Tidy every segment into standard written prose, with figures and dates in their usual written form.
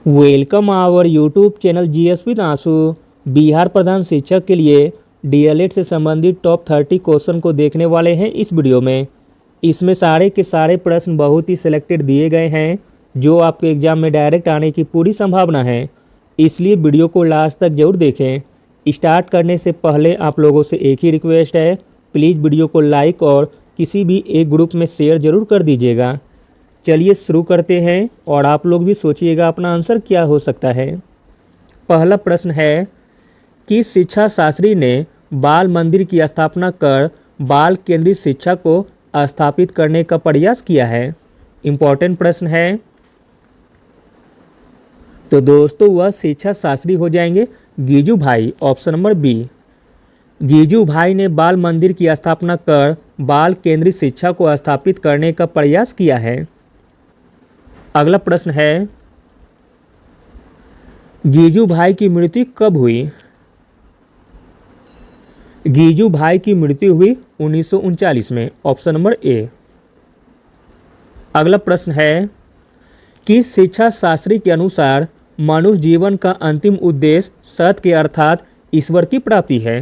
Welcome our YouTube channel GSP नासू। बिहार प्रधान शिक्षक के लिए डीएलएड से संबंधित टॉप 30 क्वेश्चन को देखने वाले हैं इस वीडियो में। इसमें सारे के सारे प्रश्न बहुत ही सिलेक्टेड दिए गए हैं जो आपके एग्जाम में डायरेक्ट आने की पूरी संभावना है, इसलिए वीडियो को लास्ट तक जरूर देखें। स्टार्ट करने से पहले आप लोगों से एक ही रिक्वेस्ट है, प्लीज़ वीडियो को लाइक और किसी भी एक ग्रुप में शेयर जरूर कर दीजिएगा। चलिए शुरू करते हैं और आप लोग भी सोचिएगा अपना आंसर क्या हो सकता है। पहला प्रश्न है कि शिक्षा शास्त्री ने बाल मंदिर की स्थापना कर बाल केंद्रित शिक्षा को स्थापित करने का प्रयास किया है। इम्पोर्टेंट प्रश्न है, तो दोस्तों वह शिक्षा शास्त्री हो जाएंगे गीजू भाई, ऑप्शन नंबर बी। गीजू भाई ने बाल मंदिर की स्थापना कर बाल केंद्रित शिक्षा को स्थापित करने का प्रयास किया है। अगला प्रश्न है, गीजू भाई की मृत्यु कब हुई? गीजू भाई की मृत्यु हुई 1939 में, ऑप्शन नंबर ए। अगला प्रश्न है कि शिक्षा शास्त्री के अनुसार मनुष्य जीवन का अंतिम उद्देश्य सत्य के अर्थात ईश्वर की प्राप्ति है।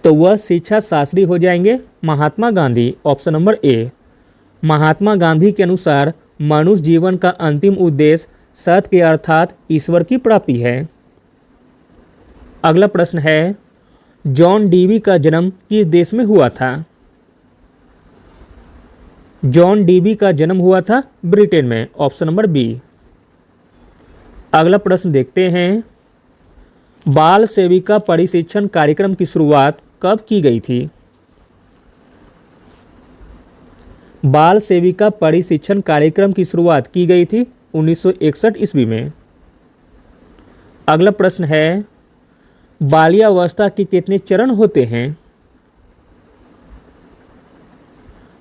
तो वह शिक्षा शास्त्री हो जाएंगे Mahatma Gandhi, option number A. Mahatma Gandhi के अनुसार मनुष्य जीवन का अंतिम उद्देश्य सत्य के अर्थात ईश्वर की प्राप्ति है। अगला प्रश्न है, जॉन डीवी का जन्म किस देश में हुआ था? जॉन डीवी का जन्म हुआ था ब्रिटेन में, ऑप्शन नंबर बी। अगला प्रश्न देखते हैं, बाल सेविका प्रशिक्षण कार्यक्रम की शुरुआत कब की गई थी? बाल सेविका प्रशिक्षण कार्यक्रम की शुरुआत की गई थी 1961 ईस्वी में। अगला प्रश्न है, बाल्यावस्था के कितने चरण होते हैं?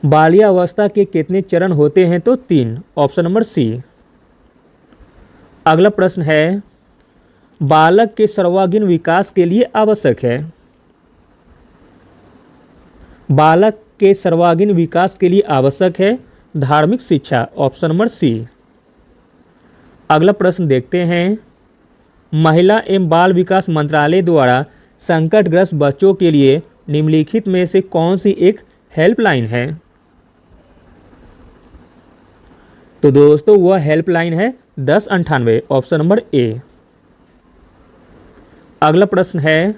बाल्यावस्था के कितने चरण होते हैं? तो 3, ऑप्शन नंबर सी। अगला प्रश्न है, बालक के सर्वांगीण विकास के लिए आवश्यक है। बालक के सर्वांगीण विकास के लिए आवश्यक है धार्मिक शिक्षा, ऑप्शन नंबर सी। अगला प्रश्न देखते हैं, महिला एवं बाल विकास मंत्रालय द्वारा संकटग्रस्त बच्चों के लिए निम्नलिखित में से कौन सी एक हेल्पलाइन है? तो दोस्तों वह हेल्पलाइन है 1098, ऑप्शन नंबर ए। अगला प्रश्न है,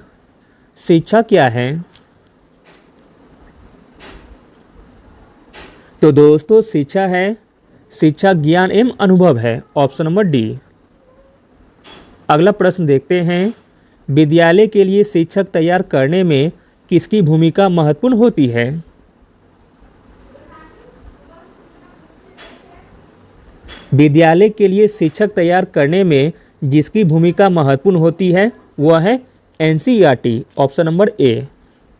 शिक्षा क्या है? तो दोस्तों शिक्षा है, शिक्षा ज्ञान एवं अनुभव है, ऑप्शन नंबर डी। अगला प्रश्न देखते हैं, विद्यालय के लिए शिक्षक तैयार करने में किसकी भूमिका महत्वपूर्ण होती है? विद्यालय के लिए शिक्षक तैयार करने में जिसकी भूमिका महत्वपूर्ण होती है वह है NCERT, option number A.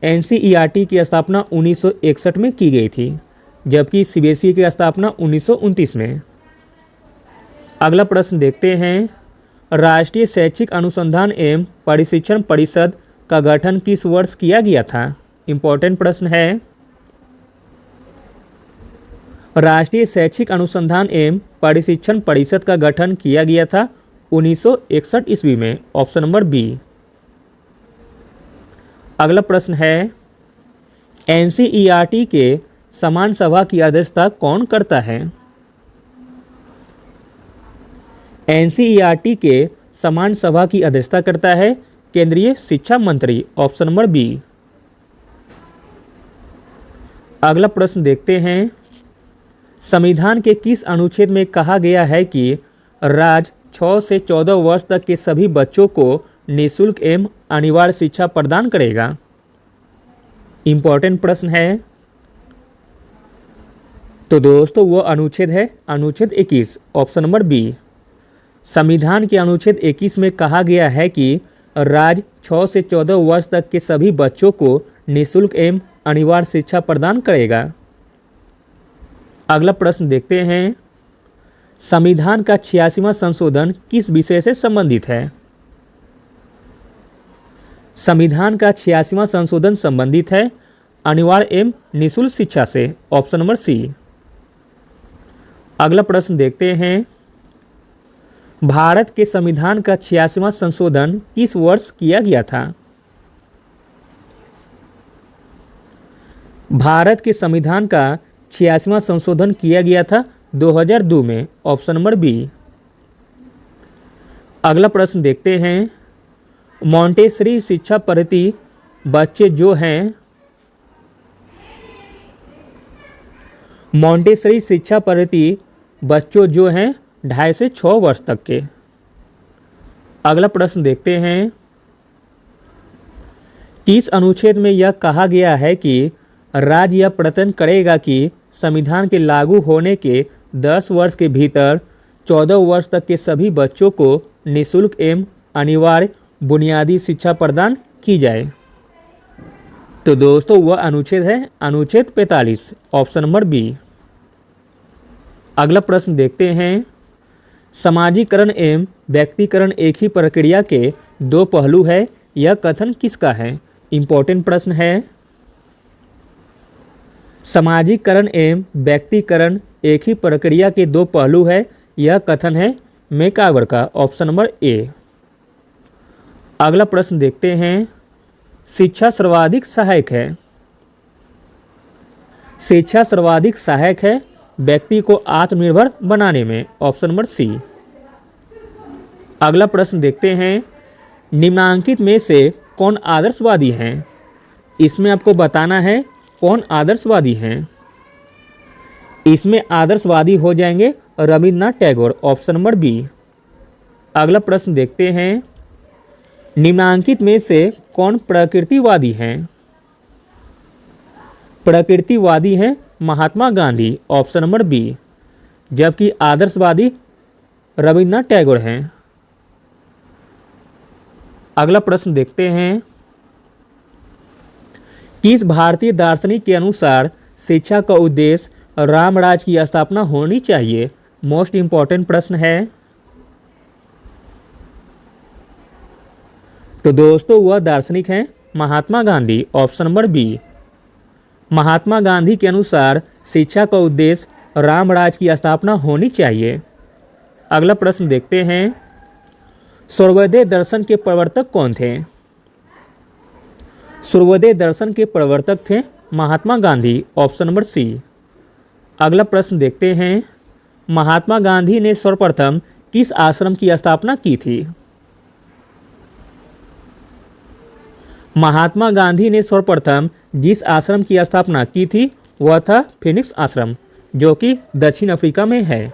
NCERT की स्थापना 1961 में की गई थी, जबकि सीबीएसई की स्थापना 1929 में। अगला प्रश्न देखते हैं, राष्ट्रीय शैक्षिक अनुसंधान एवं प्रशिक्षण परिषद का गठन किस वर्ष किया गया था? इम्पोर्टेंट प्रश्न है, राष्ट्रीय शैक्षिक अनुसंधान एवं प्रशिक्षण परिषद का गठन किया गया था 1961 ईस्वी में, ऑप्शन नंबर बी। अगला प्रश्न है, एनसीईआरटी के समान सभा की अध्यक्षता कौन करता है? एनसीईआरटी के समान सभा की अध्यक्षता करता है केंद्रीय शिक्षा मंत्री, ऑप्शन नंबर बी। अगला प्रश्न देखते हैं, संविधान के किस अनुच्छेद में कहा गया है कि राज्य 6 से 14 वर्ष तक के सभी बच्चों को निःशुल्क एवं अनिवार्य शिक्षा प्रदान करेगा? इम्पोर्टेंट प्रश्न है, तो दोस्तों वह अनुच्छेद है अनुच्छेद 21, ऑप्शन नंबर बी। संविधान के अनुच्छेद 21 में कहा गया है कि राज्य 6 से 14 वर्ष तक के सभी बच्चों को निःशुल्क एवं अनिवार्य शिक्षा प्रदान करेगा। अगला प्रश्न देखते हैं, संविधान का 86वां संशोधन किस विषय से संबंधित है? संविधान का 86वां संशोधन संबंधित है अनिवार्य एवं निःशुल्क शिक्षा से, ऑप्शन नंबर सी। अगला प्रश्न देखते हैं, भारत के संविधान का 86वां संशोधन किस वर्ष किया गया था? भारत के संविधान का 86वां संशोधन किया गया था 2002 में, ऑप्शन नंबर बी। अगला प्रश्न देखते हैं, मॉन्टेसरी शिक्षा पद्धति बच्चे जो हैं मॉन्टेसरी शिक्षा पद्धति बच्चों जो हैं 2.5 से 6 वर्ष तक के। अगला प्रश्न देखते हैं, किस अनुच्छेद में यह कहा गया है कि राज्य यह प्रयत्न करेगा कि संविधान के लागू होने के 10 वर्ष के भीतर 14 वर्ष तक के सभी बच्चों को निःशुल्क एवं अनिवार्य बुनियादी शिक्षा प्रदान की जाए? तो दोस्तों वह अनुच्छेद है अनुच्छेद 45, ऑप्शन नंबर बी। अगला प्रश्न देखते हैं, समाजीकरण एवं व्यक्तिकरण एक ही प्रक्रिया के 2 पहलू है, यह कथन किसका है? इंपॉर्टेंट प्रश्न है। समाजीकरण एवं व्यक्तिकरण एक ही प्रक्रिया के 2 पहलू है, यह कथन है मैकावर का, ऑप्शन नंबर ए। अगला प्रश्न देखते हैं, शिक्षा सर्वाधिक सहायक है। शिक्षा सर्वाधिक सहायक है व्यक्ति को आत्मनिर्भर बनाने में, ऑप्शन नंबर सी। अगला प्रश्न देखते हैं, निम्नांकित में से कौन आदर्शवादी हैं? इसमें आपको बताना है कौन आदर्शवादी हैं। इसमें आदर्शवादी हो जाएंगे Rabindranath Tagore, option number B. अगला प्रश्न देखते हैं, निम्नांकित में से कौन प्रकृतिवादी हैं? प्रकृतिवादी हैं Mahatma Gandhi, option number B, जबकि आदर्शवादी रविन्द्रनाथ टैगोर हैं। अगला प्रश्न देखते हैं, किस भारतीय दार्शनिक के अनुसार शिक्षा का उद्देश्य रामराज की स्थापना होनी चाहिए? मोस्ट इंपॉर्टेंट प्रश्न है। तो दोस्तों वह दार्शनिक हैं Mahatma Gandhi, option number B. Mahatma Gandhi के अनुसार शिक्षा का उद्देश्य रामराज की स्थापना होनी चाहिए। अगला प्रश्न देखते हैं, सूर्योदय दर्शन के प्रवर्तक कौन थे? सूर्योदय दर्शन के प्रवर्तक थे Mahatma Gandhi, option number C. अगला प्रश्न देखते हैं, महात्मा गांधी ने सर्वप्रथम किस आश्रम की स्थापना की थी? महात्मा गांधी ने सर्वप्रथम जिस आश्रम की स्थापना की थी वह था फिनिक्स आश्रम, जो कि दक्षिण अफ्रीका में है।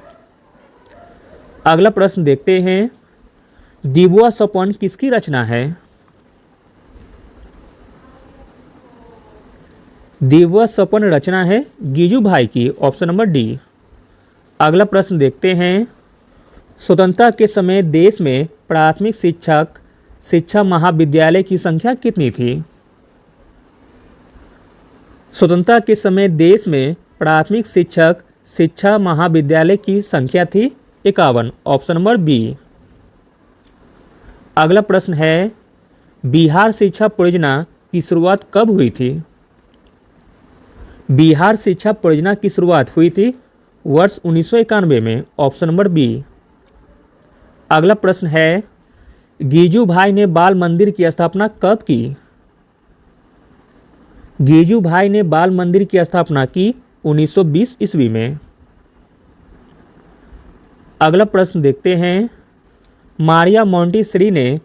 अगला प्रश्न देखते हैं, दिवा स्वप्न किसकी रचना है? दिवा स्वप्न रचना है गिजू भाई की, ऑप्शन नंबर डी। अगला प्रश्न देखते हैं, स्वतंत्रता के समय देश में प्राथमिक शिक्षा महाविद्यालय की संख्या कितनी थी? स्वतंत्रता के समय देश में प्राथमिक शिक्षा महाविद्यालय की संख्या थी 51, ऑप्शन नंबर बी। अगला प्रश्न है, बिहार शिक्षा परियोजना की शुरुआत कब हुई थी? बिहार शिक्षा परियोजना की शुरुआत हुई थी वर्ष 1991 में, ऑप्शन नंबर बी। अगला प्रश्न है, गिजू भाई ने बाल मंदिर की स्थापना कब की? गिजू भाई ने बाल मंदिर की स्थापना की 1920 ईस्वी में। अगला प्रश्न देखते हैं, मारिया मोंटेसरी ने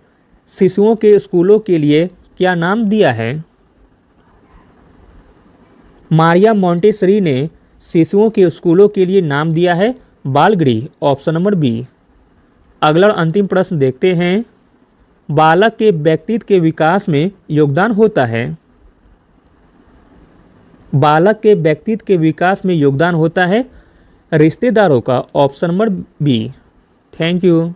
शिशुओं के स्कूलों के लिए क्या नाम दिया है? मारिया मोंटेसरी ने शिशुओं के स्कूलों के लिए नाम दिया है बालगृह, ऑप्शन नंबर बी। अगला अंतिम प्रश्न देखते हैं, बालक के व्यक्तित्व के विकास में योगदान होता है। बालक के व्यक्तित्व के विकास में योगदान होता है रिश्तेदारों का, option number B. Thank you.